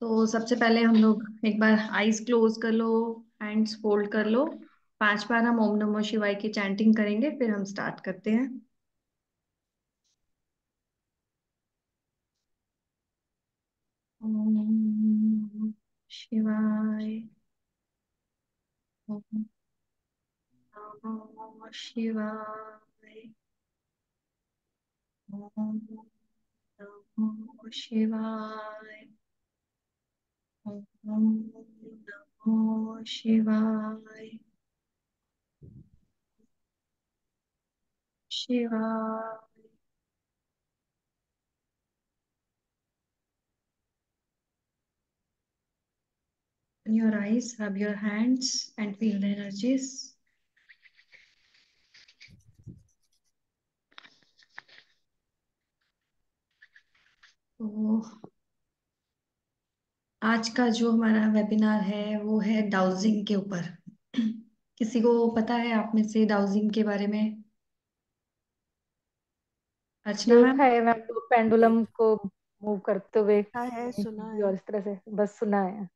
तो सबसे पहले हम लोग एक बार आईज क्लोज कर लो, हैंड्स फोल्ड कर लो। 5 बार हम ओम नमः शिवाय की चैंटिंग करेंगे, फिर हम स्टार्ट करते हैं। ओम नमः शिवाय। ओम नमः शिवाय। ओम नमः शिवाय। ओम नमः शिवाय। शिवाय। Open your eyes, rub your hands and feel the energies. तो आज का जो हमारा वेबिनार है वो है डाउजिंग के ऊपर। किसी को पता है आप में से डाउजिंग के बारे में? अर्चना मैम। देखा है मैम, तो पेंडुलम को मूव करते हुए देखा है, कहीं सुना भी, है। और इस तरह से बस सुना है।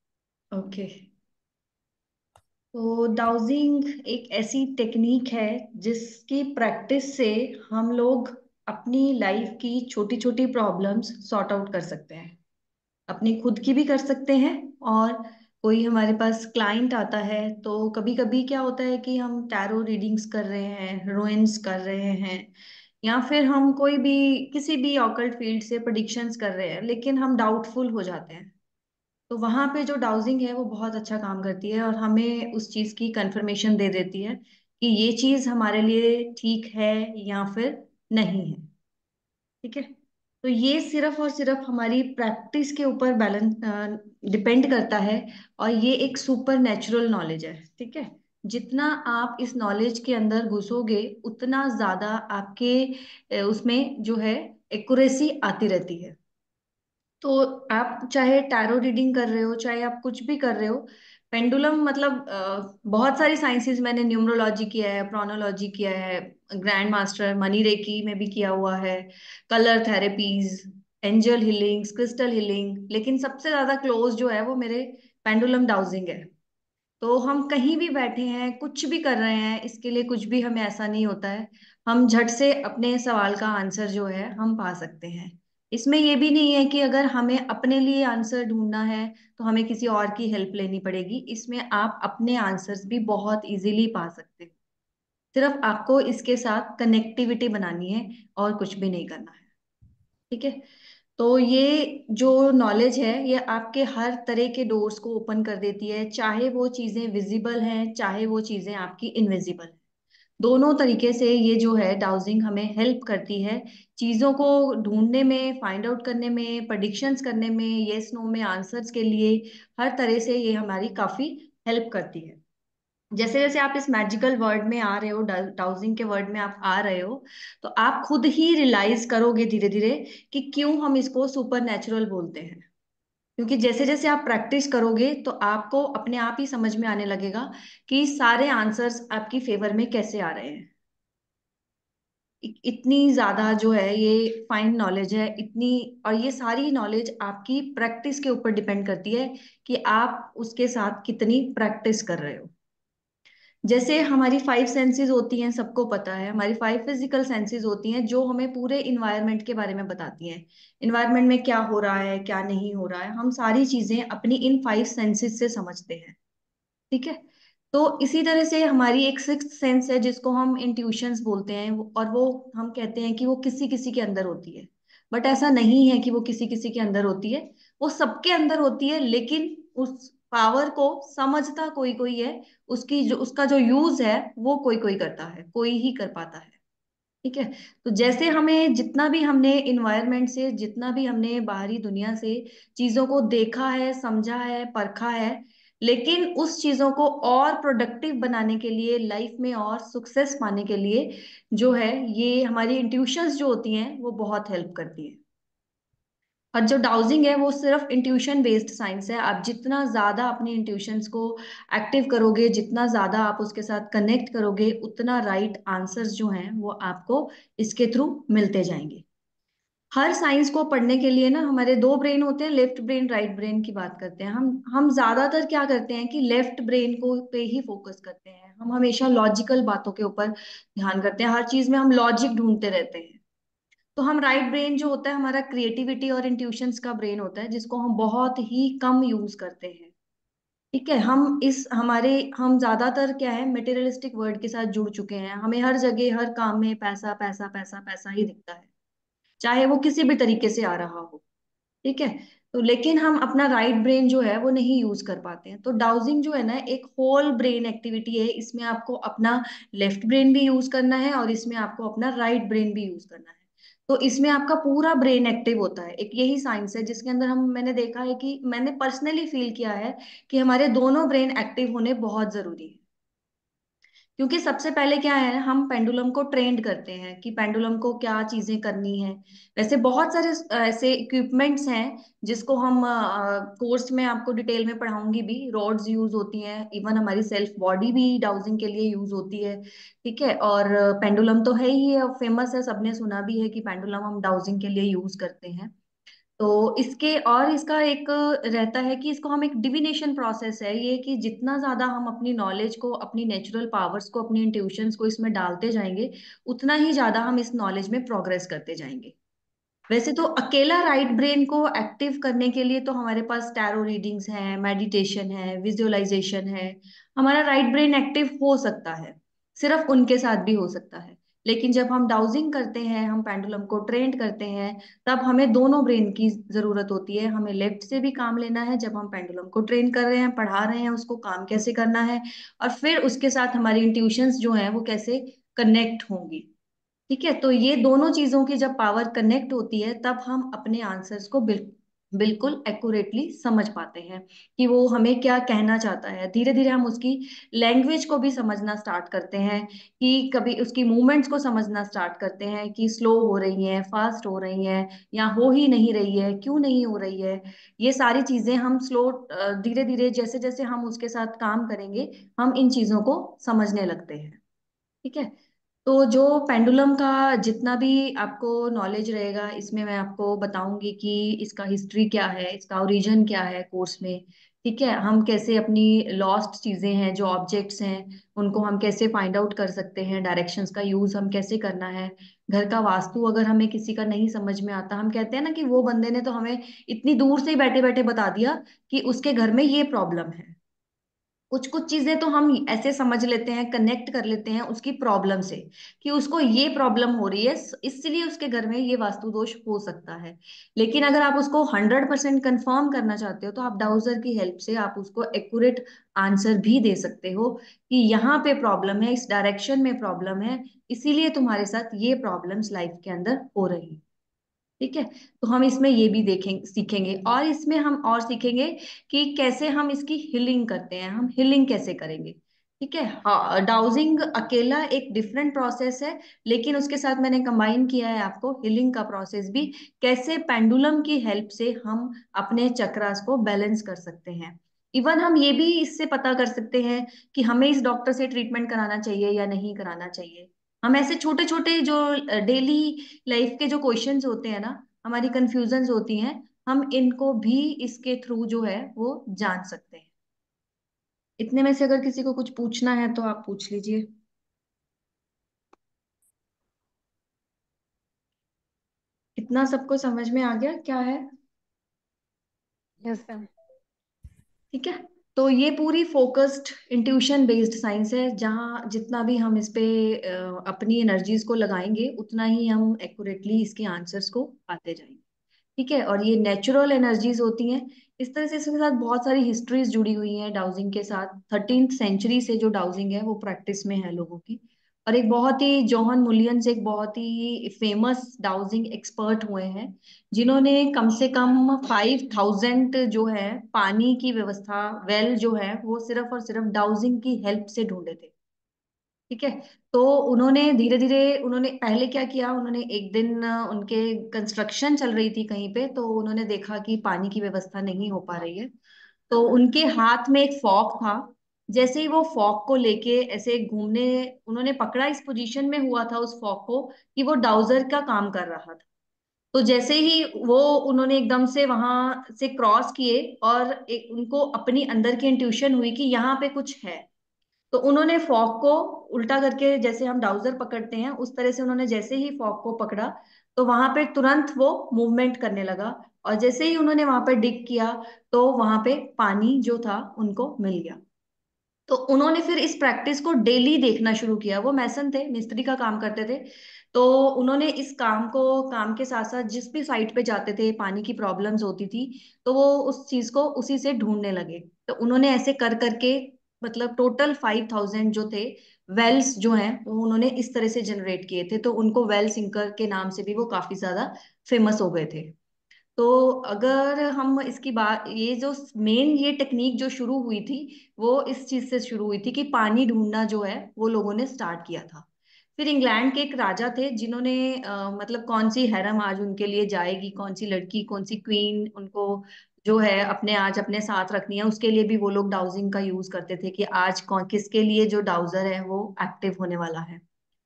ओके। तो डाउजिंग एक ऐसी टेक्निक है जिसकी प्रैक्टिस से हम लोग अपनी लाइफ की छोटी छोटी प्रॉब्लम्स सॉर्ट आउट कर सकते हैं। अपनी खुद की भी कर सकते हैं, और कोई हमारे पास क्लाइंट आता है तो कभी कभी क्या होता है कि हम टैरो रीडिंग्स कर रहे हैं, रोइंस कर रहे हैं, या फिर हम कोई भी किसी भी ऑकल्ट फील्ड से प्रेडिक्शंस कर रहे हैं, लेकिन हम डाउटफुल हो जाते हैं। तो वहां पे जो डाउजिंग है वो बहुत अच्छा काम करती है और हमें उस चीज की कंफर्मेशन दे देती है कि ये चीज हमारे लिए ठीक है या फिर नहीं है। ठीक है। तो ये सिर्फ और सिर्फ हमारी प्रैक्टिस के ऊपर बैलेंस डिपेंड करता है। और ये एक सुपर नेचुरल नॉलेज है। ठीक है। जितना आप इस नॉलेज के अंदर घुसोगे उतना ज्यादा आपके उसमें जो है एक्यूरेसी आती रहती है। तो आप चाहे टैरो रीडिंग कर रहे हो, चाहे आप कुछ भी कर रहे हो, पेंडुलम मतलब बहुत सारी साइंसेज मैंने न्यूमरोलॉजी किया है, प्रोनोलॉजी किया है, ग्रैंड मास्टर मनी रेकी में भी किया हुआ है, colour therapies, angel healings, crystal healing, लेकिन सबसे ज्यादा क्लोज जो है वो मेरे पेंडुलम डाउजिंग है। तो हम कहीं भी बैठे हैं, कुछ भी कर रहे हैं, इसके लिए कुछ भी हमें ऐसा नहीं होता है। हम झट से अपने सवाल का आंसर जो है हम पा सकते हैं। इसमें ये भी नहीं है कि अगर हमें अपने लिए आंसर ढूंढना है तो हमें किसी और की हेल्प लेनी पड़ेगी। इसमें आप अपने आंसर्स भी बहुत इजीली पा सकते हो। सिर्फ आपको इसके साथ कनेक्टिविटी बनानी है और कुछ भी नहीं करना है। ठीक है। तो ये जो नॉलेज है ये आपके हर तरह के डोर्स को ओपन कर देती है, चाहे वो चीजें विजिबल हैं, चाहे वो चीजें आपकी इनविजिबल हैं। दोनों तरीके से ये जो है डाउजिंग हमें हेल्प करती है, चीजों को ढूंढने में, फाइंड आउट करने में, प्रेडिक्शंस करने में, यस नो में आंसर्स के लिए। हर तरह से ये हमारी काफी हेल्प करती है। जैसे जैसे आप इस मैजिकल वर्ड में आ रहे हो, डाउजिंग के वर्ड में आप आ रहे हो, तो आप खुद ही रियलाइज करोगे धीरे धीरे कि क्यों हम इसको सुपर नेचुरल बोलते हैं। क्योंकि जैसे जैसे आप प्रैक्टिस करोगे तो आपको अपने आप ही समझ में आने लगेगा कि सारे आंसर्स आपकी फेवर में कैसे आ रहे हैं। इतनी ज्यादा जो है ये फाइन नॉलेज है, इतनी। और ये सारी नॉलेज आपकी प्रैक्टिस के ऊपर डिपेंड करती है कि आप उसके साथ कितनी प्रैक्टिस कर रहे हो। जैसे हमारी 5 सेंसेस होती हैं, सबको पता है, हमारी 5 फिजिकल सेंसेस होती हैं जो हमें पूरे इन्वायरमेंट के बारे में बताती हैं। इन्वायरमेंट में क्या हो रहा है, क्या नहीं हो रहा है, हम सारी चीजें अपनी इन 5 सेंसेस से समझते हैं। ठीक है। तो इसी तरह से हमारी एक सिक्स्थ सेंस है जिसको हम इंट्यूशंस बोलते हैं, और वो हम कहते हैं कि वो किसी किसी के अंदर होती है। बट ऐसा नहीं है कि वो किसी किसी के अंदर होती है, वो सबके अंदर होती है, लेकिन उस पावर को समझता कोई कोई है। उसकी जो उसका जो यूज है वो कोई कोई करता है, कोई ही कर पाता है। ठीक है। तो जैसे हमें जितना भी हमने इन्वायरमेंट से, जितना भी हमने बाहरी दुनिया से चीजों को देखा है, समझा है, परखा है, लेकिन उस चीजों को और प्रोडक्टिव बनाने के लिए, लाइफ में और सक्सेस पाने के लिए जो है, ये हमारी इंट्यूशंस जो होती हैं वो बहुत हेल्प करती है। और जो डाउजिंग है वो सिर्फ इंट्यूशन बेस्ड साइंस है। आप जितना ज्यादा अपनी इंट्यूशंस को एक्टिव करोगे, जितना ज्यादा आप उसके साथ कनेक्ट करोगे, उतना राइट आंसर्स जो हैं वो आपको इसके थ्रू मिलते जाएंगे। हर साइंस को पढ़ने के लिए ना हमारे दो ब्रेन होते हैं, लेफ्ट ब्रेन राइट ब्रेन की बात करते हैं हम ज्यादातर क्या करते हैं कि लेफ्ट ब्रेन को पे ही फोकस करते हैं। हम हमेशा लॉजिकल बातों के ऊपर ध्यान करते हैं, हर चीज में हम लॉजिक ढूंढते रहते हैं। तो हम राइट ब्रेन जो होता है हमारा क्रिएटिविटी और इंट्यूशंस का ब्रेन होता है, जिसको हम बहुत ही कम यूज करते हैं। ठीक है, हम ज्यादातर क्या है, मटेरियलिस्टिक वर्ल्ड के साथ जुड़ चुके हैं। हमें हर जगह हर काम में पैसा पैसा पैसा पैसा ही दिखता है, चाहे वो किसी भी तरीके से आ रहा हो। ठीक है, तो लेकिन हम अपना राइट ब्रेन जो है वो नहीं यूज कर पाते हैं। तो डाउजिंग जो है ना एक होल ब्रेन एक्टिविटी है, इसमें आपको अपना लेफ्ट ब्रेन भी यूज करना है और इसमें आपको अपना राइट ब्रेन भी यूज करना है। तो इसमें आपका पूरा ब्रेन एक्टिव होता है। एक यही साइंस है जिसके अंदर हम मैंने देखा है कि मैंने पर्सनली फील किया है कि हमारे दोनों ब्रेन एक्टिव होने बहुत जरूरी है। क्योंकि सबसे पहले क्या है, हम पेंडुलम को ट्रेंड करते हैं कि पेंडुलम को क्या चीजें करनी है। वैसे बहुत सारे ऐसे इक्विपमेंट्स हैं जिसको हम कोर्स में आपको डिटेल में पढ़ाऊंगी भी। रॉड्स यूज होती हैं, इवन हमारी सेल्फ बॉडी भी डाउजिंग के लिए यूज होती है। ठीक है, और पेंडुलम तो है ही है, फेमस है, सबने सुना भी है कि पेंडुलम हम डाउजिंग के लिए यूज करते हैं। तो इसके और इसका एक रहता है कि इसको हम एक डिविनेशन प्रोसेस है ये, कि जितना ज्यादा हम अपनी नॉलेज को, अपनी नेचुरल पावर्स को, अपनी इंट्यूशंस को इसमें डालते जाएंगे, उतना ही ज्यादा हम इस नॉलेज में प्रोग्रेस करते जाएंगे। वैसे तो अकेला राइट ब्रेन को एक्टिव करने के लिए तो हमारे पास टैरो रीडिंग्स हैं, मेडिटेशन है, विजुअलाइजेशन है। हमारा राइट ब्रेन एक्टिव हो सकता है, सिर्फ उनके साथ भी हो सकता है। लेकिन जब हम डाउजिंग करते हैं, हम पेंडुलम को ट्रेन करते हैं, तब हमें दोनों ब्रेन की जरूरत होती है। हमें लेफ्ट से भी काम लेना है, जब हम पेंडुलम को ट्रेन कर रहे हैं, पढ़ा रहे हैं उसको काम कैसे करना है, और फिर उसके साथ हमारी इंट्यूशंस जो हैं वो कैसे कनेक्ट होंगी। ठीक है, तो ये दोनों चीजों की जब पावर कनेक्ट होती है, तब हम अपने आंसर्स को बिल्कुल एक्यूरेटली समझ पाते हैं कि वो हमें क्या कहना चाहता है। धीरे धीरे हम उसकी लैंग्वेज को भी समझना स्टार्ट करते हैं, कि कभी उसकी मूवमेंट्स को समझना स्टार्ट करते हैं कि स्लो हो रही हैं, फास्ट हो रही हैं, या हो ही नहीं रही है, क्यों नहीं हो रही है। ये सारी चीजें हम स्लो, धीरे धीरे जैसे जैसे हम उसके साथ काम करेंगे, हम इन चीजों को समझने लगते हैं। ठीक है, तो जो पेंडुलम का जितना भी आपको नॉलेज रहेगा, इसमें मैं आपको बताऊंगी कि इसका हिस्ट्री क्या है, इसका ओरिजिन क्या है कोर्स में। ठीक है, हम कैसे अपनी लॉस्ट चीजें हैं, जो ऑब्जेक्ट्स हैं, उनको हम कैसे फाइंड आउट कर सकते हैं, डायरेक्शंस का यूज हम कैसे करना है। घर का वास्तु अगर हमें किसी का नहीं समझ में आता, हम कहते हैं ना कि वो बंदे ने तो हमें इतनी दूर से ही बैठे बैठे बता दिया कि उसके घर में ये प्रॉब्लम है। कुछ कुछ चीजें तो हम ऐसे समझ लेते हैं, कनेक्ट कर लेते हैं उसकी प्रॉब्लम से, कि उसको ये प्रॉब्लम हो रही है, इसलिए उसके घर में ये वास्तु दोष हो सकता है। लेकिन अगर आप उसको 100% कंफर्म करना चाहते हो, तो आप डाउजर की हेल्प से आप उसको एक्यूरेट आंसर भी दे सकते हो कि यहाँ पे प्रॉब्लम है, इस डायरेक्शन में प्रॉब्लम है, इसीलिए तुम्हारे साथ ये प्रॉब्लम्स लाइफ के अंदर हो रही। ठीक है, तो हम इसमें ये भी देखेंगे, सीखेंगे, और इसमें हम और सीखेंगे कि कैसे हम इसकी हीलिंग करते हैं, हम हीलिंग कैसे करेंगे। ठीक है, हाँ, डाउजिंग अकेला एक डिफरेंट प्रोसेस है, लेकिन उसके साथ मैंने कंबाइन किया है आपको हीलिंग का प्रोसेस भी, कैसे पेंडुलम की हेल्प से हम अपने चक्रास को बैलेंस कर सकते हैं। इवन हम ये भी इससे पता कर सकते हैं कि हमें इस डॉक्टर से ट्रीटमेंट कराना चाहिए या नहीं कराना चाहिए। हम ऐसे छोटे छोटे जो डेली लाइफ के जो क्वेश्चंस होते हैं ना, हमारी कंफ्यूजन्स होती हैं, हम इनको भी इसके थ्रू जो है वो जान सकते हैं। इतने में से अगर किसी को कुछ पूछना है तो आप पूछ लीजिए। इतना सबको समझ में आ गया क्या है? Yes ma'am. ठीक है, तो ये पूरी फोकस्ड इंट्यूशन बेस्ड साइंस है, जहाँ जितना भी हम इस पे अपनी एनर्जीज को लगाएंगे, उतना ही हम एक्यूरेटली इसके आंसर्स को पाते जाएंगे। ठीक है, और ये नेचुरल एनर्जीज होती हैं। इस तरह से इसके साथ बहुत सारी हिस्ट्रीज जुड़ी हुई हैं डाउजिंग के साथ। 13th सेंचुरी से जो डाउजिंग है वो प्रैक्टिस में है लोगों की। और एक बहुत ही जॉहन मुलियंस एक बहुत ही फेमस डाउजिंग एक्सपर्ट हुए हैं, जिन्होंने कम से कम 5000 जो है पानी की व्यवस्था, वेल जो है वो सिर्फ और सिर्फ डाउजिंग की हेल्प से ढूंढे थे। ठीक है, तो उन्होंने धीरे धीरे, उन्होंने पहले क्या किया, उन्होंने एक दिन उनके कंस्ट्रक्शन चल रही थी कहीं पे, तो उन्होंने देखा कि पानी की व्यवस्था नहीं हो पा रही है। तो उनके हाथ में एक फॉक था। जैसे ही वो फॉक को लेके ऐसे घूमने, उन्होंने पकड़ा, इस पोजीशन में हुआ था उस फॉक को कि वो डाउजर का काम कर रहा था। तो जैसे ही वो उन्होंने एकदम से वहां से क्रॉस किए और एक उनको अपनी अंदर की इंट्यूशन हुई कि यहाँ पे कुछ है, तो उन्होंने फॉग को उल्टा करके, जैसे हम डाउजर पकड़ते हैं उस तरह से उन्होंने जैसे ही फॉग को पकड़ा, तो वहां पे तुरंत वो मूवमेंट करने लगा। और जैसे ही उन्होंने वहां पे डिग किया, तो वहां पे पानी जो था उनको मिल गया। तो उन्होंने फिर इस प्रैक्टिस को डेली देखना शुरू किया। वो मैसन थे, मिस्त्री का काम करते थे। तो उन्होंने इस काम को, काम के साथ साथ जिस भी साइट पे जाते थे पानी की प्रॉब्लम्स होती थी, तो वो उस चीज को उसी से ढूंढने लगे। तो उन्होंने ऐसे कर करके, मतलब टोटल 5000 जो थे वेल्स जो हैं, वो उन्होंने इस तरह से जनरेट किए थे। तो उनको वेल सिंकर के नाम से भी वो काफी ज्यादा फेमस हो गए थे। तो अगर हम इसकी बात, ये जो मेन ये टेक्निक जो शुरू हुई थी, वो इस चीज से शुरू हुई थी कि पानी ढूंढना जो है वो लोगों ने स्टार्ट किया था। फिर इंग्लैंड के एक राजा थे जिन्होंने मतलब कौन सी हैरम आज उनके लिए जाएगी, कौन सी लड़की, कौन सी क्वीन उनको जो है अपने आज अपने साथ रखनी है, उसके लिए भी वो लोग डाउजिंग का यूज करते थे कि आज कौन किसके लिए जो डाउजर है वो एक्टिव होने वाला है,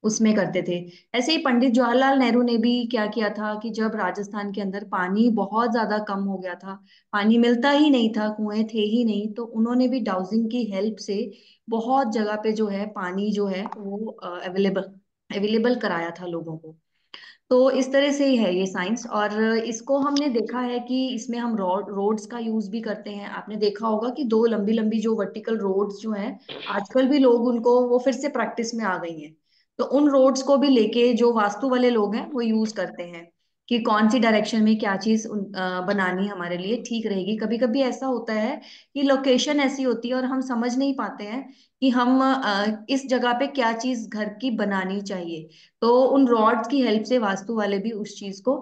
उसमें करते थे। ऐसे ही पंडित जवाहरलाल नेहरू ने भी क्या किया था कि जब राजस्थान के अंदर पानी बहुत ज्यादा कम हो गया था, पानी मिलता ही नहीं था, कुएं थे ही नहीं, तो उन्होंने भी डाउजिंग की हेल्प से बहुत जगह पे जो है पानी जो है वो अवेलेबल अवेलेबल कराया था लोगों को। तो इस तरह से ही है ये साइंस। और इसको हमने देखा है कि इसमें हम रोड्स का यूज भी करते हैं। आपने देखा होगा कि दो लंबी लंबी जो वर्टिकल रोड्स जो हैं, आजकल भी लोग उनको वो फिर से प्रैक्टिस में आ गई हैं। तो उन रोड्स को भी लेके जो वास्तु वाले लोग हैं वो यूज करते हैं कि कौन सी डायरेक्शन में क्या चीज बनानी हमारे लिए ठीक रहेगी। कभी कभी ऐसा होता है कि लोकेशन ऐसी होती है और हम समझ नहीं पाते हैं कि हम इस जगह पे क्या चीज घर की बनानी चाहिए। तो उन रॉड्स की हेल्प से वास्तु वाले भी उस चीज को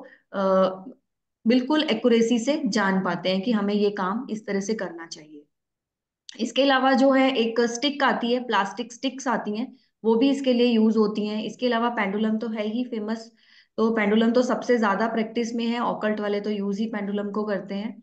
बिल्कुल एक्यूरेसी से जान पाते हैं कि हमें ये काम इस तरह से करना चाहिए। इसके अलावा जो है एक स्टिक आती है, प्लास्टिक स्टिक्स आती हैं, वो भी इसके लिए यूज होती हैं। इसके अलावा पेंडुलम तो है ही फेमस। तो पेंडुलम तो सबसे ज्यादा प्रैक्टिस में है, ऑकल्ट वाले तो यूज ही पेंडुलम को करते हैं।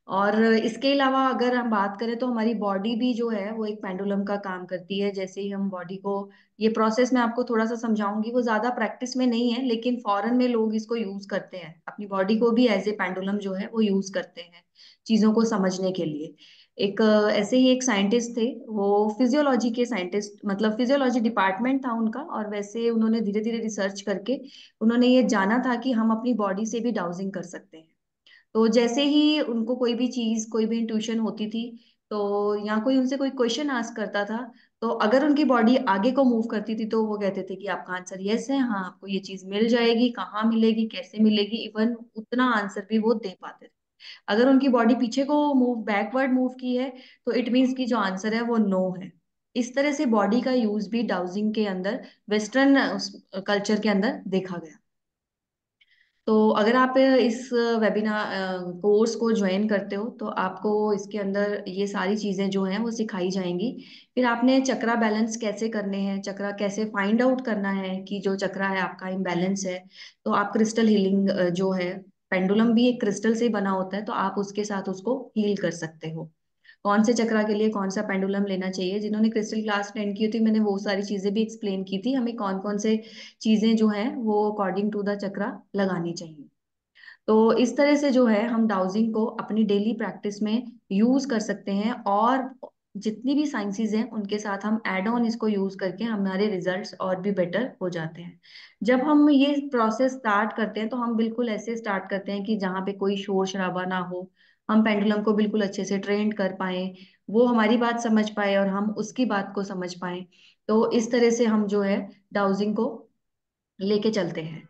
और इसके अलावा अगर हम बात करें तो हमारी बॉडी भी जो है वो एक पेंडुलम का काम करती है। जैसे ही हम बॉडी को, ये प्रोसेस मैं आपको थोड़ा सा समझाऊंगी, वो ज्यादा प्रैक्टिस में नहीं है, लेकिन फॉरेन में लोग इसको यूज करते हैं, अपनी बॉडी को भी एज ए पेंडुलम जो है वो यूज करते हैं चीजों को समझने के लिए। एक ऐसे ही एक साइंटिस्ट थे, वो फिजियोलॉजी के साइंटिस्ट, मतलब फिजियोलॉजी डिपार्टमेंट था उनका, और वैसे उन्होंने धीरे धीरे रिसर्च करके उन्होंने ये जाना था कि हम अपनी बॉडी से भी डाउजिंग कर सकते हैं। तो जैसे ही उनको कोई भी चीज, कोई भी इंट्यूशन होती थी, तो या कोई उनसे कोई क्वेश्चन आस्क करता था, तो अगर उनकी बॉडी आगे को मूव करती थी तो वो कहते थे कि आपका आंसर यस है, हाँ आपको ये चीज मिल जाएगी, कहाँ मिलेगी, कैसे मिलेगी, इवन उतना आंसर भी वो दे पाते थे। अगर उनकी बॉडी पीछे को मूव, बैकवर्ड मूव की है, तो इट मीन्स की जो आंसर है वो नो है। इस तरह से बॉडी का यूज भी डाउजिंग के अंदर, वेस्टर्न कल्चर के अंदर देखा गया। तो अगर आप इस वेबिनार कोर्स को ज्वाइन करते हो तो आपको इसके अंदर ये सारी चीजें जो हैं वो सिखाई जाएंगी। फिर आपने चक्रा बैलेंस कैसे करने हैं, चक्रा कैसे फाइंड आउट करना है कि जो चक्रा है आपका इम्बैलेंस है। तो आप क्रिस्टल हीलिंग जो है, पेंडुलम भी एक क्रिस्टल से ही बना होता है, तो आप उसके साथ उसको हील कर सकते हो। कौन से चक्रा के लिए कौन सा पेंडुलम लेना चाहिए, जिन्होंने क्रिस्टल क्लास अटेंड की थी मैंने वो सारी चीजें भी एक्सप्लेन की थी, हमें कौन कौन से चीजें जो हैं वो अकॉर्डिंग टू द चक्रा लगानी चाहिए। तो इस तरह से जो है हम डाउजिंग को अपनी डेली प्रैक्टिस में यूज कर सकते हैं, और जितनी भी साइंसेज हैं उनके साथ हम एड ऑन इसको यूज करके हमारे रिजल्ट्स और भी बेटर हो जाते हैं। जब हम ये प्रोसेस स्टार्ट करते हैं तो हम बिल्कुल ऐसे स्टार्ट करते हैं कि जहाँ पे कोई शोर शराबा ना हो, हम पेंडुलम को बिल्कुल अच्छे से ट्रेन कर पाए, वो हमारी बात समझ पाए और हम उसकी बात को समझ पाए। तो इस तरह से हम जो है डाउजिंग को लेके चलते हैं।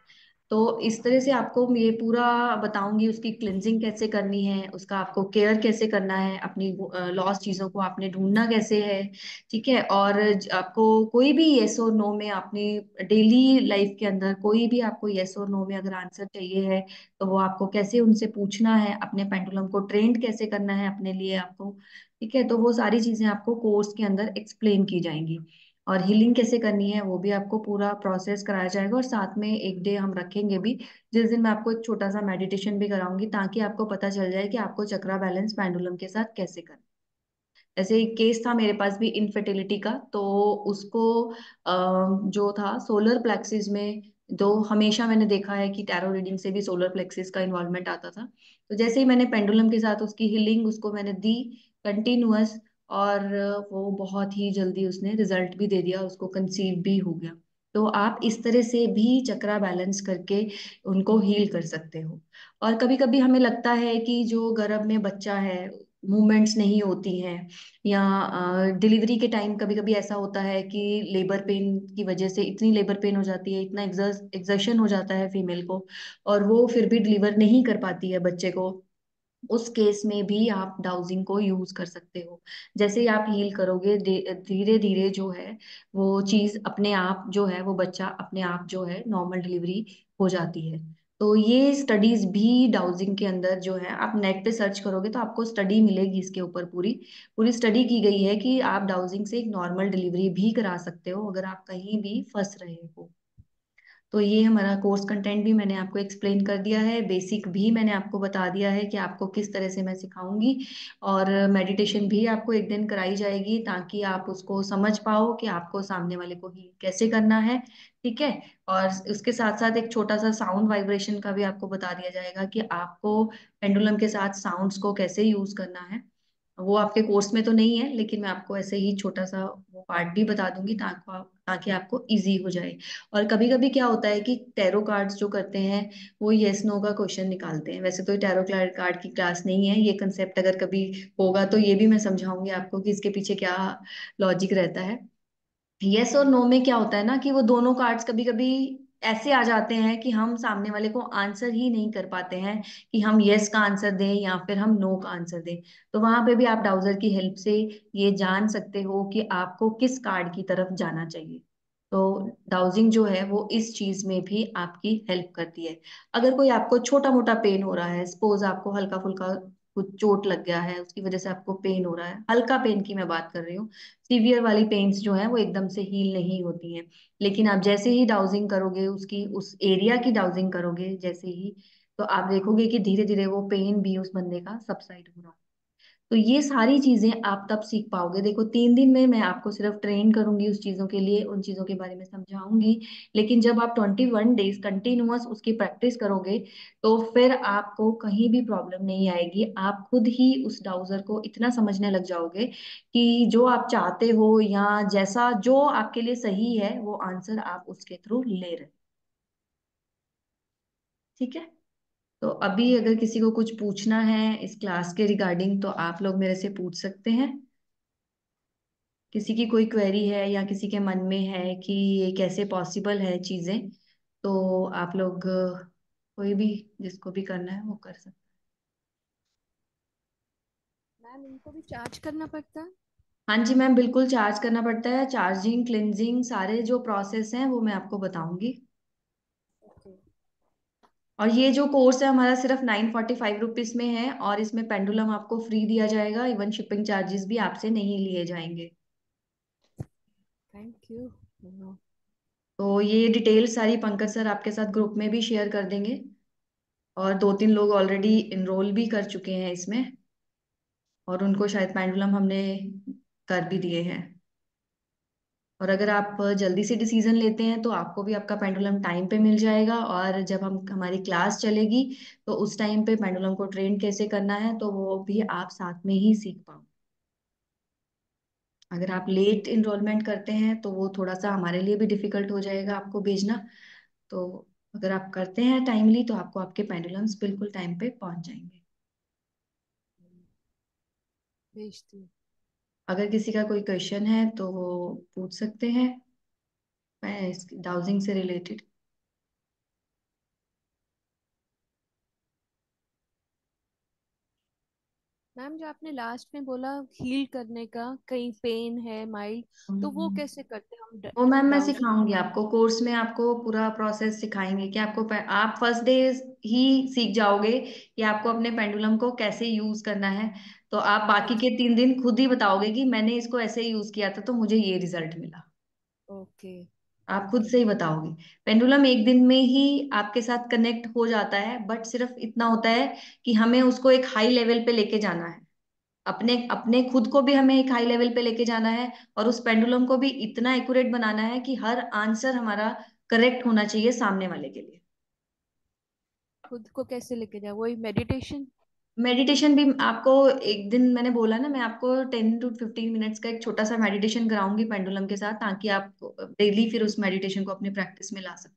तो इस तरह से आपको ये पूरा बताऊंगी, उसकी क्लिनजिंग कैसे करनी है, उसका आपको केयर कैसे करना है, अपनी लॉस्ट चीजों को आपने ढूंढना कैसे है। ठीक है। और आपको कोई भी येस और नो में, अपनी डेली लाइफ के अंदर कोई भी आपको येस और नो में अगर आंसर चाहिए है, तो वो आपको कैसे उनसे पूछना है, अपने पेंडुलम को ट्रेंड कैसे करना है अपने लिए आपको। ठीक है। तो वो सारी चीजें आपको कोर्स के अंदर एक्सप्लेन की जाएंगी। और हीलिंग कैसे करनी है वो भी आपको पूरा प्रोसेस कराया जाएगा, और साथ में एक डे हम रखेंगे भी जिस दिन मैं आपको एक छोटा सा मेडिटेशन भी कराऊंगी, ताकि आपको पता चल जाए कि आपको चक्रा बैलेंस पेंडुलम के साथ कैसे करना है। ऐसे एक केस था मेरे पास भी इनफर्टिलिटी का, तो उसको जो था सोलर प्लेक्सिस में तो हमेशा मैंने देखा है कि टैरो रीडिंग से भी सोलर प्लेक्सिस का इन्वॉल्वमेंट आता था। तो जैसे ही मैंने पेंडुलम के साथ उसकी हीलिंग उसको मैंने दी कंटिन्यूअस, और वो बहुत ही जल्दी उसने रिजल्ट भी दे दिया, उसको कंसीव भी हो गया। तो आप इस तरह से भी चक्रा बैलेंस करके उनको हील कर सकते हो। और कभी कभी हमें लगता है कि जो गर्भ में बच्चा है, मूवमेंट्स नहीं होती हैं, या डिलीवरी के टाइम कभी कभी ऐसा होता है कि लेबर पेन की वजह से इतनी लेबर पेन हो जाती है, इतना एग्जर्शन हो जाता है फीमेल को, और वो फिर भी डिलीवर नहीं कर पाती है बच्चे को। उस केस में भी आप डाउजिंग को यूज कर सकते हो। जैसे ही आप हील करोगे, धीरे धीरे जो है वो चीज अपने आप जो है, वो बच्चा अपने आप जो है नॉर्मल डिलीवरी हो जाती है। तो ये स्टडीज भी डाउजिंग के अंदर जो है, आप नेट पे सर्च करोगे तो आपको स्टडी मिलेगी इसके ऊपर, पूरी पूरी स्टडी की गई है कि आप डाउजिंग से एक नॉर्मल डिलीवरी भी करा सकते हो अगर आप कहीं भी फंस रहे हो। तो ये हमारा कोर्स कंटेंट भी मैंने आपको एक्सप्लेन कर दिया है, बेसिक भी मैंने आपको बता दिया है कि आपको किस तरह से मैं सिखाऊंगी। और मेडिटेशन भी आपको एक दिन कराई जाएगी ताकि आप उसको समझ पाओ कि आपको सामने वाले को ही कैसे करना है। ठीक है। और उसके साथ साथ एक छोटा सा साउंड वाइब्रेशन का भी आपको बता दिया जाएगा कि आपको पेंडुलम के साथ साउंड्स को कैसे यूज करना है। वो आपके कोर्स में तो नहीं है, लेकिन मैं आपको ऐसे ही छोटा सा वो पार्ट भी बता दूंगी ताकि आपको इजी हो जाए। और कभी कभी क्या होता है कि टैरो कार्ड्स जो करते हैं वो यस नो का क्वेश्चन निकालते हैं। वैसे तो टैरो कार्ड की क्लास नहीं है, ये कंसेप्ट अगर कभी होगा तो ये भी मैं समझाऊंगी आपको कि इसके पीछे क्या लॉजिक रहता है। यस और नो में क्या होता है ना कि वो दोनों कार्ड्स कभी कभी ऐसे आ जाते हैं कि हम सामने वाले को आंसर ही नहीं कर पाते हैं कि हम यस का आंसर दें या फिर हम नो का आंसर दें। तो वहां पे भी आप डाउजर की हेल्प से ये जान सकते हो कि आपको किस कार्ड की तरफ जाना चाहिए। तो डाउजिंग जो है वो इस चीज में भी आपकी हेल्प करती है। अगर कोई आपको छोटा मोटा पेन हो रहा है, सपोज आपको हल्का फुल्का कुछ चोट लग गया है, उसकी वजह से आपको पेन हो रहा है, हल्का पेन की मैं बात कर रही हूँ, सीवियर वाली पेन्स जो है वो एकदम से हील नहीं होती हैं। लेकिन आप जैसे ही डाउजिंग करोगे, उसकी उस एरिया की डाउजिंग करोगे जैसे ही, तो आप देखोगे कि धीरे धीरे वो पेन भी उस बंदे का सबसाइड हो रहा है। तो ये सारी चीजें आप तब सीख पाओगे। देखो 3 दिन में मैं आपको सिर्फ ट्रेन करूंगी उस चीजों के लिए, उन चीजों के बारे में समझाऊंगी। लेकिन जब आप 21 डेज कंटिन्यूअस उसकी प्रैक्टिस करोगे, तो फिर आपको कहीं भी प्रॉब्लम नहीं आएगी। आप खुद ही उस डाउजर को इतना समझने लग जाओगे कि जो आप चाहते हो या जैसा जो आपके लिए सही है वो आंसर आप उसके थ्रू ले रहे हो। ठीक है। तो अभी अगर किसी को कुछ पूछना है इस क्लास के रिगार्डिंग तो आप लोग मेरे से पूछ सकते हैं। किसी की कोई क्वेरी है या किसी के मन में है कि ये कैसे पॉसिबल है चीजें, तो आप लोग कोई भी जिसको भी करना है वो कर सकते मैम इनको भी चार्ज करना पड़ता है? हैं। हाँ जी मैम, बिल्कुल चार्ज करना पड़ता है। चार्जिंग, क्लिनजिंग, सारे जो प्रोसेस हैं वो मैं आपको बताऊंगी। ओके। और ये जो कोर्स है हमारा सिर्फ 945 रुपीज में है, और इसमें पेंडुलम आपको फ्री दिया जाएगा, इवन शिपिंग चार्जेस भी आपसे नहीं लिए जाएंगे। Thank you. तो ये डिटेल सारी पंकज सर आपके साथ ग्रुप में भी शेयर कर देंगे। और 2-3 लोग ऑलरेडी इनरोल भी कर चुके हैं इसमें, और उनको शायद पेंडुलम हमने कर भी दिए हैं। और अगर आप जल्दी से डिसीजन लेते हैं तो आपको भी आपका पेंडुलम टाइम पे मिल जाएगा, और जब हम हमारी क्लास चलेगी तो उस टाइम पे पेंडुलम को ट्रेन कैसे करना है तो वो भी आप साथ में ही सीख पाओ। अगर आप लेट इनरोलमेंट करते हैं तो वो थोड़ा सा हमारे लिए भी डिफिकल्ट हो जाएगा आपको भेजना। तो अगर आप करते हैं टाइमली तो आपको आपके पेंडुलम्स बिल्कुल टाइम पे पहुंच जाएंगे। भेजती हूँ। अगर किसी का कोई क्वेश्चन है तो वो पूछ सकते हैं, मैं इस डाउजिंग से रिलेटेड। मैम जो आपने लास्ट में बोला हील करने का, कहीं पेन है माइल्ड, तो वो कैसे करते हैं हम? वो मैम मैं डाउजिंग। सिखाऊंगी आपको, कोर्स में आपको पूरा प्रोसेस सिखाएंगे कि आपको आप फर्स्ट डे ही सीख जाओगे कि आपको अपने पेंडुलम को कैसे यूज करना है। तो आप बाकी अच्छा। के 3 दिन खुद ही बताओगे कि मैंने इसको ऐसे यूज किया था तो मुझे ये रिजल्ट मिला। ओके। आप खुद ओके। से ही बताओगे। पेंडुलम एक दिन में ही आपके साथ कनेक्ट हो जाता है, बट सिर्फ इतना होता है कि हमें उसको एक हाई लेवल पे लेके जाना है। अपने अपने खुद को भी हमें एक हाई लेवल पे लेके जाना है, और उस पेंडुलम को भी इतना एक्यूरेट बनाना है कि हर आंसर हमारा करेक्ट होना चाहिए सामने वाले के लिए। खुद को कैसे लेके जाए, वही मेडिटेशन? मेडिटेशन भी आपको, एक दिन मैंने बोला ना, मैं आपको 10 to 15 मिनट्स का एक छोटा सा मेडिटेशन कराऊंगी पेंडुलम के साथ, ताकि आप डेली फिर उस मेडिटेशन को अपनी प्रैक्टिस में ला सकें।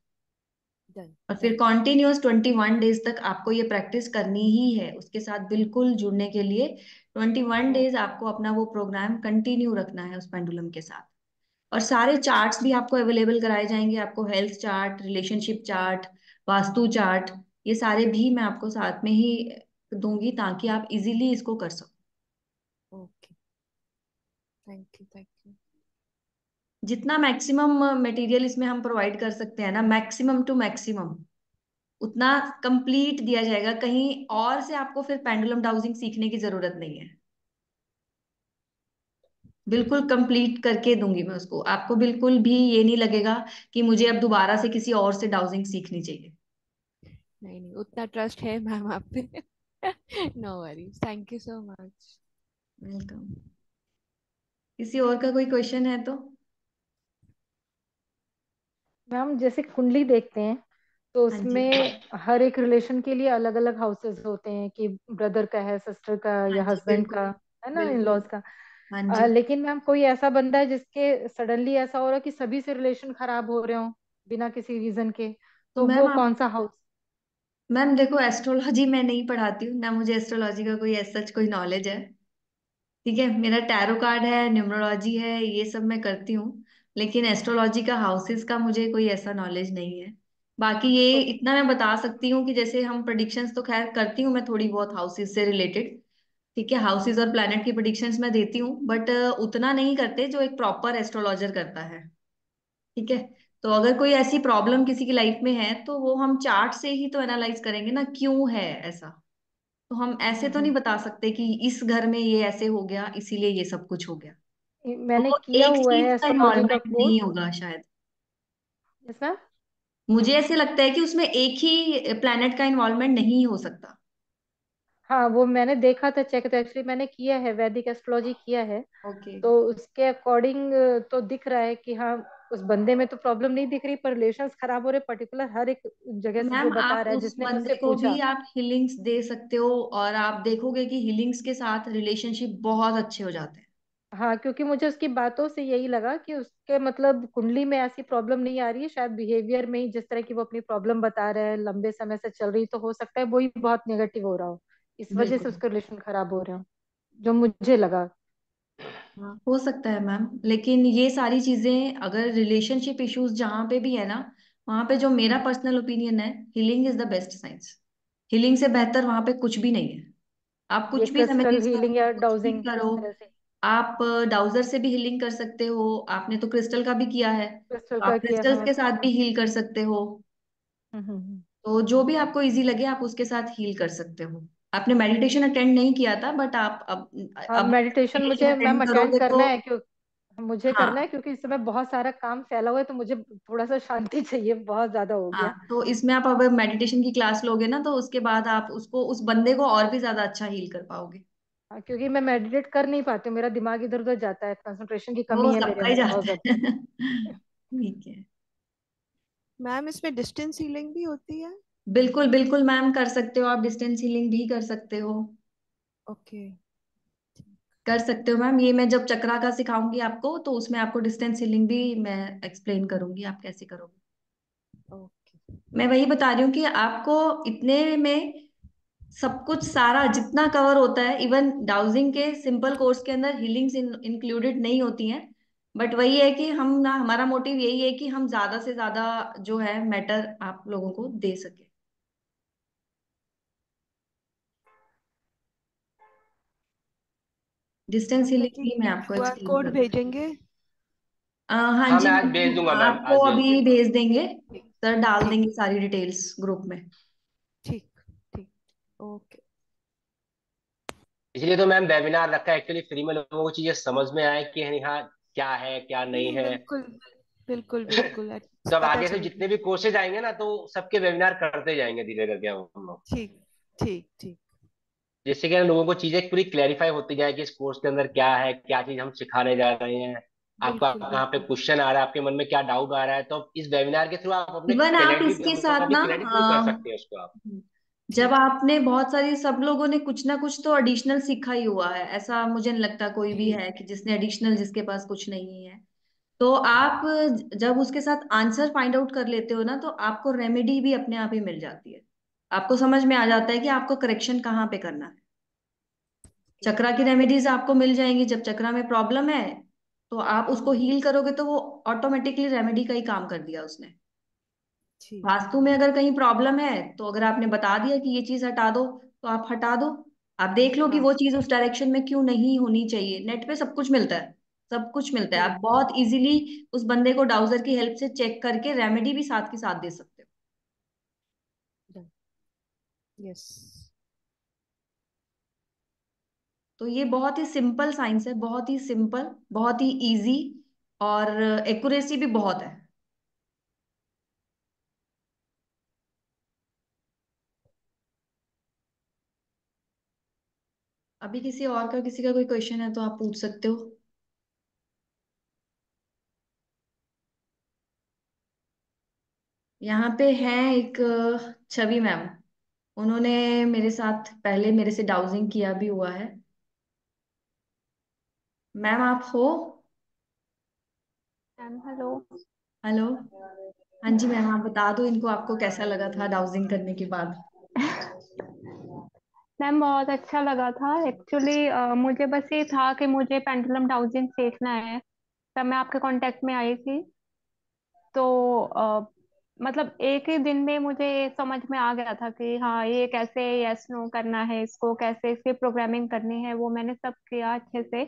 डन। और फिर डन। कॉन्टिन्यूअस 21 डेज तक आपको ये प्रैक्टिस करनी ही है, उसके साथ बिल्कुल जुड़ने के लिए 21 डेज आपको अपना वो प्रोग्राम कंटिन्यू रखना है उस पेंडुलम के साथ। और सारे चार्ट्स भी आपको अवेलेबल कराए जाएंगे, आपको health chart, relationship chart, vastu chart, ये सारे भी मैं आपको साथ में ही दूंगी, ताकि आप इजीली इसको कर सको। Okay. Thank you, thank you. जितना मैक्सिमम मटेरियल इसमें हम प्रोवाइड कर सकते हैं ना, मैक्सिमम टू मैक्सिमम, उतना कंप्लीट दिया जाएगा। कहीं और से आपको फिर पेंडुलम डाउजिंग सीखने की जरूरत नहीं है। बिल्कुल कंप्लीट करके दूंगी मैं उसको, आपको बिल्कुल भी ये नहीं लगेगा कि मुझे अब दोबारा से किसी और से डाउजिंग सीखनी चाहिए। नहीं नहीं, उतना ट्रस्ट है मैम आप पे। No worries, thank you so much. Welcome. किसी और का कोई क्वेश्चन है तो? मैम जैसे कुंडली देखते हैं तो हाँ जी। उसमें हर एक रिलेशन के लिए अलग अलग हाउसेस होते हैं, कि ब्रदर का है, सिस्टर का, हाँ या जी, हस्बैंड का, बिल्कुल। है ना, इन बिल्कुल। लॉज का। हाँ जी। लेकिन मैम कोई ऐसा बंदा है जिसके सडनली ऐसा हो रहा है कि सभी से रिलेशन खराब हो रहे हो बिना किसी रीजन के, तो तो मैम वो आप, कौन सा हाउस? मैम देखो, एस्ट्रोलॉजी मैं नहीं पढ़ाती हूँ ना, मुझे एस्ट्रोलॉजी का कोई सच कोई नॉलेज है। ठीक है, मेरा टैरो कार्ड है, न्यूमरोलॉजी है, ये सब मैं करती हूँ। लेकिन एस्ट्रोलॉजी का, हाउसेस का मुझे कोई ऐसा नॉलेज नहीं है। बाकी ये तो इतना मैं बता सकती हूँ कि जैसे हम प्रेडिक्शंस तो खैर करती हूँ मैं थोड़ी बहुत हाउसेस से रिलेटेड। ठीक है, हाउसेस और प्लैनेट की प्रेडिक्शंस मैं देती हूँ, बट उतना नहीं करते जो एक प्रॉपर एस्ट्रोलॉजर करता है। ठीक है। तो अगर कोई ऐसी प्रॉब्लम किसी की लाइफ में है, तो वो हम चार्ट से ही तो एनालाइज करेंगे ना, क्यों है ऐसा। तो हम ऐसे तो नहीं बता सकते कि इस घर में ये ऐसे हो गया इसीलिए ये सब कुछ हो गया। तो मैंने वो किया एक हुआ है चीज का एस्ट्रोलॉजी का इन्वॉल्वमेंट कोर्स। नहीं होगा शायद। Yes ma'am. मुझे ऐसे लगता है कि उसमें एक ही प्लेनेट का इन्वॉल्वमेंट नहीं हो सकता। हाँ वो मैंने देखा था, चेक तो एक्चुअली मैंने किया है, वैदिक एस्ट्रोलॉजी किया है। ओके। तो उसके अकॉर्डिंग तो दिख रहा है कि हाँ, उस बंदे में तो प्रॉब्लम नहीं दिख रही, पर रिलेशंस खराब हो रहे पर्टिकुलर हर एक जगह से, जो मैम बता आप रहा है उस जिसने मुझसे बंदे को भी पूछा। आप हीलिंग्स दे सकते हो, और आप देखोगे कि हीलिंग्स के साथ रिलेशनशिप बहुत अच्छे हो जाते हैं। हाँ, क्योंकि मुझे उसकी बातों से यही लगा कि उसके मतलब कुंडली में ऐसी प्रॉब्लम नहीं आ रही है, शायद बिहेवियर में ही जिस तरह की वो अपनी प्रॉब्लम बता रहे हैं लंबे समय से चल रही, तो हो सकता है वही बहुत नेगेटिव हो रहा हो, इस वजह से बिल्कुल। उसके रिलेशन खराब हो रहे हो, जो मुझे लगा। हाँ, हो सकता है मैम, लेकिन ये सारी चीजें अगर रिलेशनशिप इश्यूज जहाँ पे भी है ना, वहां पे जो मेरा पर्सनल ओपिनियन है, healing is the best science. Healing से बेहतर वहां पे कुछ भी नहीं है। आप ये कुछ भी क्रिस्टल रेमेडीज हीलिंग करो, या कुछ भी डाउजिंग करो। इस तरह से? आप डाउजर से भी हीलिंग कर सकते हो, आपने तो क्रिस्टल का भी किया है, क्रिस्टल तो का आप किया था क्रिस्टल्स के मैंने। साथ भी हील कर सकते हो। तो जो भी आपको इजी लगे आप उसके साथ हील कर सकते हो। आपने मेडिटेशन अटेंड नहीं किया था, बट आप हाँ अब मेडिटेशन मेडिटेशन मुझे मैम अटेंड अटेंड करोगे तो। करना है, क्यों मुझे करना है, हाँ। क्योंकि इस समय बहुत सारा काम फैला हुआ है, तो मुझे थोड़ा सा शांति चाहिए, बहुत ज्यादा हो हाँ, गया। तो इसमें आप अगर मेडिटेशन की क्लास लोगे ना, तो उसके बाद आप उसको, उस बंदे को और भी ज्यादा अच्छा हील कर पाओगे। हाँ, क्योंकि मैं मेडिटेट कर नहीं पाती हूँ, मेरा दिमाग इधर उधर जाता है, कंसंट्रेशन की वो कमी है मेरे सबका ही अंदर बहुत जाता ज्यादा। है। ठीक है। मैम इसमें डिस्टेंस हीलिंग भी होती है? बिल्कुल बिल्कुल मैम, कर सकते हो, आप डिस्टेंस हीलिंग भी कर सकते हो। ओके। कर सकते हो मैम, ये मैं जब चक्रा का सिखाऊंगी आपको, तो उसमें आपको डिस्टेंस हीलिंग भी मैं एक्सप्लेन करूंगी आप कैसे करोगे। ओके। मैं वही बता रही हूँ कि आपको इतने में सब कुछ सारा जितना कवर होता है, इवन डाउजिंग के सिंपल कोर्स के अंदर हीलिंग्स इंक्लूडेड नहीं होती हैं। बट वही है कि हम ना, हमारा मोटिव यही है कि हम ज्यादा से ज्यादा जो है मैटर आप लोगों को दे सके। डिस्टेंस मतलब हीलिंग कि भी मैं आपको क्यूआर एक्सप्लेन कोड करूँ। भेजेंगे? हाँ हाँ जी, मैं आज भेज दूंगा मैम, आपको आज भेज अभी दूंगा। भेज देंगे। ठीक। सर डाल ठीक। देंगे सारी डिटेल्स ग्रुप में। ठीक। ठीक। ओके। इसलिए तो मैम वेबिनार रखा है एक्चुअली, फ्री में लोगों को चीजें समझ में आए कि हाँ क्या है क्या नहीं नहीं नहीं, है। बिल्कुल बिल्कुल बिल्कुल, तो अब पता आगे से चले। जितने भी कोर्सेज आएंगे ना, तो सबके वेबिनार करते जाएंगे धीरे करके हम लोग, ठीक। ठीक। ठीक। जिससे कि लोगों को चीजें पूरी क्लैरिफाई होती जाए कि इस कोर्स के अंदर क्या है, क्या चीज हम सिखाने जा रहे हैं, आपका बिल्कुल कहाँ पे बिल्कुल। क्वेश्चन आ रहा है, आपके मन में क्या डाउट आ रहा है, तो इस वेबिनार के थ्रू आप अपने इवन आप टैलेंट भी, इसके मतलब साथ अपनी ना क्रेडिट भी कर सकते हैं उसको आप। जब जी। आपने बहुत सारी, सब लोगों ने कुछ ना कुछ तो एडिशनल सीखा ही हुआ है, ऐसा मुझे नहीं लगता कोई भी जी। है कि जिसने एडिशनल, जिसके पास कुछ नहीं है। तो आप जब उसके साथ आंसर फाइंड आउट कर लेते हो ना, तो आपको रेमेडी भी अपने आप ही मिल जाती है। आपको समझ में आ जाता है कि आपको करेक्शन कहाँ पे करना है। चक्रा की रेमेडीज आपको मिल जाएंगी। जब चक्रा में प्रॉब्लम है तो आप उसको हील करोगे, तो वो ऑटोमेटिकली रेमेडी का ही काम कर दिया उसने। जी। वास्तु में अगर कहीं प्रॉब्लम है, तो अगर आपने बता दिया कि ये चीज हटा दो, तो आप हटा दो। आप देख लो कि हाँ। वो चीज उस डायरेक्शन में क्यों नहीं होनी चाहिए। नेट पे सब कुछ मिलता है, सब कुछ मिलता है। आप करेक्ट। बहुत इजीली उस बंदे को डाउजर की हेल्प से चेक करके रेमेडी भी साथ के साथ दे सकते हो। यस। तो ये बहुत ही सिंपल साइंस है, बहुत ही सिंपल, बहुत ही इजी, और एक्यूरेसी भी बहुत है। अभी किसी का कोई क्वेश्चन है तो आप पूछ सकते हो। यहाँ पे है एक छवि मैम। उन्होंने मेरे साथ पहले मेरे से डाउजिंग किया भी हुआ है। मैम आप हो? Ma'am hello. हेलो। हाँ जी मैम, आप बता दो इनको, आपको कैसा लगा था डाउजिंग करने के बाद? मैम बहुत अच्छा लगा था एक्चुअली। मुझे बस ये था कि मुझे पेंडुलम डाउजिंग सीखना है, तब मैं आपके कांटेक्ट में आई थी। तो मतलब एक ही दिन में मुझे ये समझ में आ गया था कि हाँ ये कैसे यस नो करना है, इसको कैसे इसकी प्रोग्रामिंग करनी है, वो मैंने सब किया अच्छे से।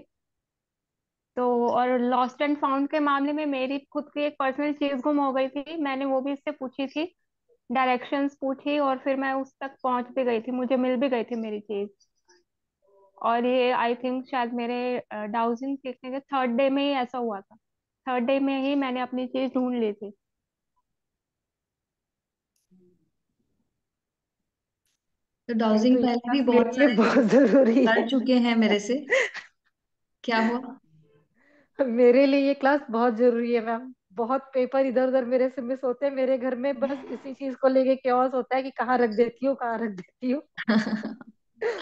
तो और लॉस्ट एंड फाउंड के मामले में मेरी खुद की एक पर्सनल चीज गुम हो गई थी, मैंने वो भी इससे पूछी थी, डायरेक्शंस पूछी और फिर मैं उस तक पहुंच भी गई थी, मुझे मिल भी गई थी मेरी चीज। और ये आई थिंक शायद मेरे डाउजिंग सीखने के थर्ड डे में ही ऐसा हुआ था। थर्ड डे में ही मैंने अपनी चीज ढूंढ ली थी। तो नहीं डाउजिंग तो ये पहले भी क्लास मेरे बहुत लिए सारे लोग बहुत जरूरी है। कर चुके हैं मेरे से। क्या हुआ? मेरे लिए ये क्लास बहुत जरूरी है मैम। बहुत पेपर इधर उधर मेरे से मिस होते हैं, मेरे घर में बस इसी चीज को लेके chaos होता है कि कहाँ रख देती हूँ, कहाँ रख देती हूँ।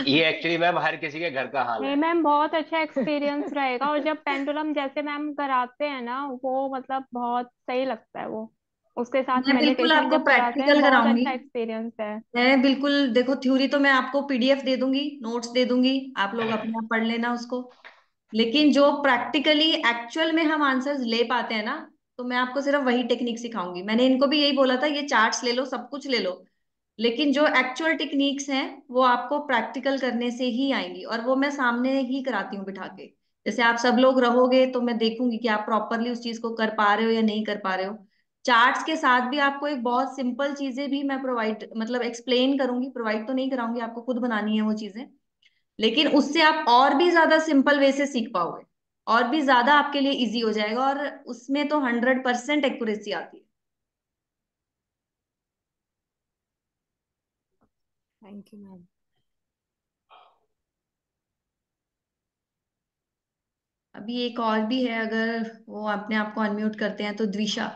ये एक्चुअली मैम हर किसी के घर का हाल नहीं है। मैम बहुत अच्छा एक्सपीरियंस रहेगा, और जब पेंडुलम जैसे मैम कराते हैं ना वो मतलब बहुत सही लगता है वो, उसके साथ मैं बिल्कुल मेडिटेशन आपको जब कराते हैं प्रैक्टिकल बहुत कराऊंगी। अच्छा एक्सपीरियंस है। मैं बिल्कुल, देखो थ्योरी तो मैं आपको पीडीएफ दे दूंगी, नोट्स दे दूंगी, आप लोग अपने आप पढ़ लेना उसको। लेकिन जो प्रैक्टिकली एक्चुअल में हम आंसर्स ले पाते हैं ना, तो मैं आपको सिर्फ वही टेक्निक सिखाऊंगी। मैंने इनको भी यही बोला था, ये चार्ट्स ले लो, सब कुछ ले लो, लेकिन जो एक्चुअल टेक्निक्स हैं वो आपको प्रैक्टिकल करने से ही आएंगी, और वो मैं सामने ही कराती हूँ बिठा के। जैसे आप सब लोग रहोगे तो मैं देखूंगी कि आप प्रॉपरली उस चीज को कर पा रहे हो या नहीं कर पा रहे हो। चार्ट्स के साथ भी आपको एक बहुत सिंपल चीजें भी मैं प्रोवाइड, मतलब एक्सप्लेन करूंगी, प्रोवाइड तो नहीं कराऊंगी, आपको खुद बनानी है वो चीजें। लेकिन उससे आप और भी ज्यादा सिंपल वे से सीख पाओगे, और भी ज्यादा आपके लिए इजी हो जाएगा, और उसमें तो 100% एक्यूरेसी आती है। Thank you ma'am. अभी एक और भी है, अगर वो अपने आप को अनम्यूट करते हैं तो द्विशा।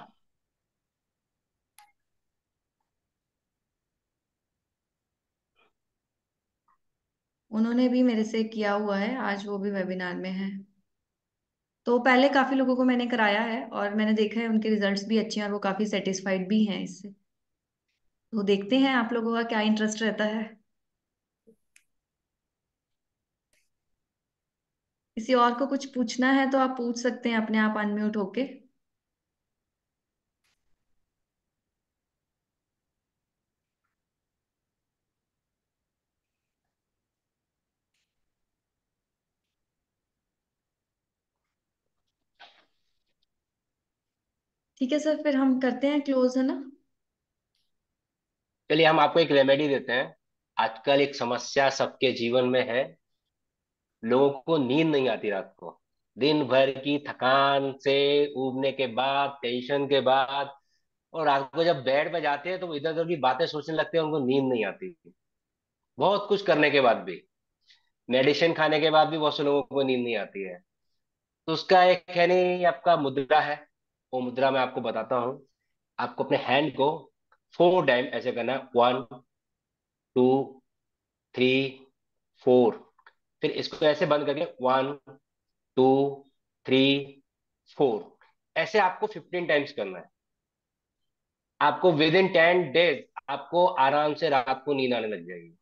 उन्होंने भी मेरे से किया हुआ है, आज वो भी वेबिनार में है। तो पहले काफी लोगों को मैंने कराया है, और मैंने देखा है उनके रिजल्ट्स भी अच्छे हैं, और वो काफी सेटिस्फाइड भी हैं इससे। तो देखते हैं आप लोगों का क्या इंटरेस्ट रहता है। किसी और को कुछ पूछना है तो आप पूछ सकते हैं अपने आप अनम्यूट होके। ठीक है सर, फिर हम करते हैं क्लोज, है ना? चलिए हम आपको एक रेमेडी देते हैं। आजकल एक समस्या सबके जीवन में है, लोगों को नींद नहीं आती रात को। दिन भर की थकान से, ऊबने के बाद, टेंशन के बाद, और रात को जब बेड पे जाते हैं तो वो इधर उधर की बातें सोचने लगते हैं, उनको नींद नहीं आती। बहुत कुछ करने के बाद भी, मेडिसिन खाने के बाद भी बहुत से लोगों को नींद नहीं आती है। तो उसका एक है नहीं, आपका मुद्रा है। वो मुद्रा मैं आपको बताता हूँ। आपको अपने हैंड को 4 टाइम ऐसे करना है, 1 2 3 4। फिर इसको ऐसे बंद करके 1 2 3 4, ऐसे आपको 15 टाइम्स करना है। आपको विद इन 10 डेज आपको आराम से रात को नींद आने लग जाएगी।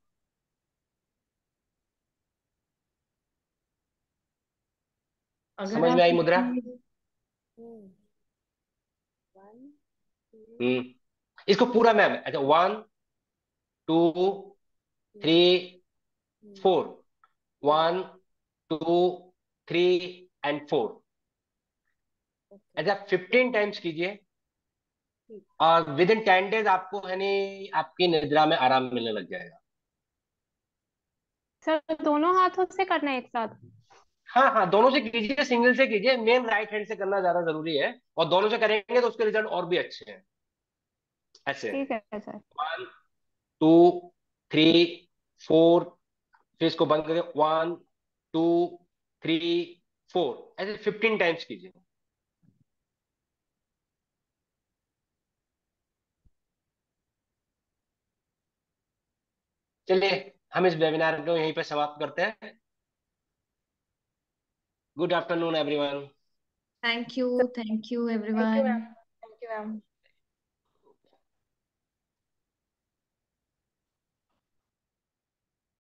अगर समझ में आप आई मुद्रा? हम्म। 1 2 हम्म। इसको पूरा मैम, अच्छा, 1 2 3 4। 1 2 3 एंड 4। ओके। ऐसा 15 टाइम्स कीजिए, ठीक। और विद इन 10 डेज आपको है नहीं आपकी निद्रा में आराम मिलने लग जाएगा। सर दोनों हाथों से करना है एक साथ? हाँ हाँ, दोनों से कीजिए, सिंगल से कीजिए, मेन राइट हैंड से करना ज्यादा जरूरी है, और दोनों से करेंगे तो उसके रिजल्ट और भी अच्छे हैं। ऐसे ठीक है सर। 1 2 3 4, फिर इसको बंद करके 1 2 3 4, ऐसे 15 टाइम्स कीजिए। चलिए, हम इस वेबिनार को यहीं पे समाप्त करते हैं। Good afternoon everyone. Thank you thank you everyone. Ma'am. Thank you ma'am.